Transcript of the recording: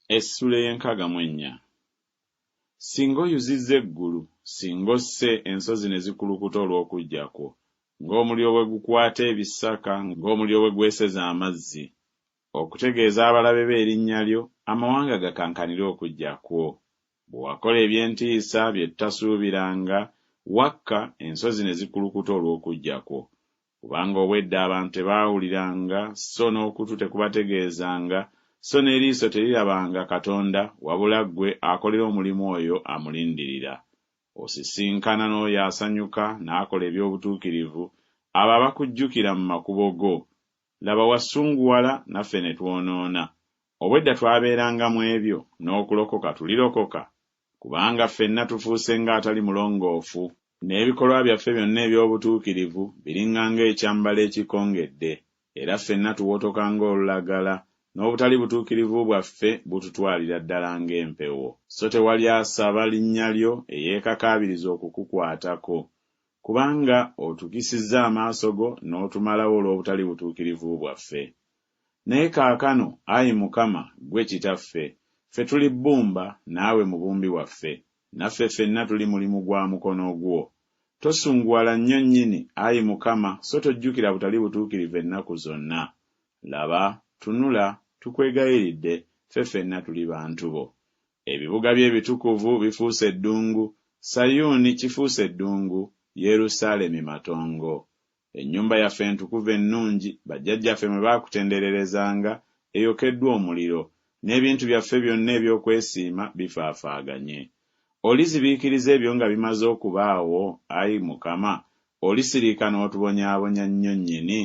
Essula y'enkaaga mu ennya. Singa oyuzizza eggulu, singa osse ensozi ne zikulukuta olw'okujja kwo, ng'omuliro bwe gukwata ebisaka, ng'omuliro bwe gweseza amazzi, okutegeeza abalabe b'erinnya lyo, amawanga gakankanire okujja kwo. Bwe wakola eby'entiisa bye tutasuubiranga, wakka ensozi ne zikulukuta olw'okujja kwo. Kubanga obwedda abantu tebaawuliranga, so n'okutu tekubategeezanga, so n'eriiso terirabanga Katonda, wabula ggwe akolera omulimu oyo amulindirira. Osisinkana n'oyo asanyuka n'akola eby'obutuukirivu, abo abakujjukira mu makubo go. Laba wasunguwala, naffe ne twonoona. Obwedda twabeeranga mu ebyo, n'okulokoka tulirokoka, kubanga ffenna tufuuse ng'atali mulongoofu, n'ebikolwa byaffe byonna eby'obutuukirivu biringa ng'ekyambalo ekikongedde, era ffenna tuwotoka ng'olulagala, n'obutali butuukirivu bwaffe bututwalira ddala ng'empewo. So tewali asaba linnya lyo eyeekakaabiriza okukukwatako, kubanga otukisizza amaaso go n'otumalawo olw'obutali butuukirivu bwaffe. Naye kaakano, Ayi Mukama, ggwe Kitaffe, ffe tuli bbumba, naawe mubumbi waffe, naffe ffenna tuli mulimu gwa mukono gwo. Tosunguwala nnyo nnyini, Ayi Mukama, so tojjukira butali butuukirivu ennaku zonna. Laba, tunula, tukwegayiridde, ffe ffenna tuli bantu bo. Ebibuga by'ebitukuvu bifuuse eddungu, Sayuuni kifuuse eddungu, Yerusaalemi matongo. Ennyumba yaffe entukuvu ennungi, bajjajjaffe mwe baakutendererezanga, eyokeddwa omuliro, n'ebintu byaffe byonna eby'okwesiima bifaafaaganye. Olizibiikiriza ebyo nga bimaze okubaawo, Ayi Mukama, olisiriika n'otubonyaabonya nnyo nnyini.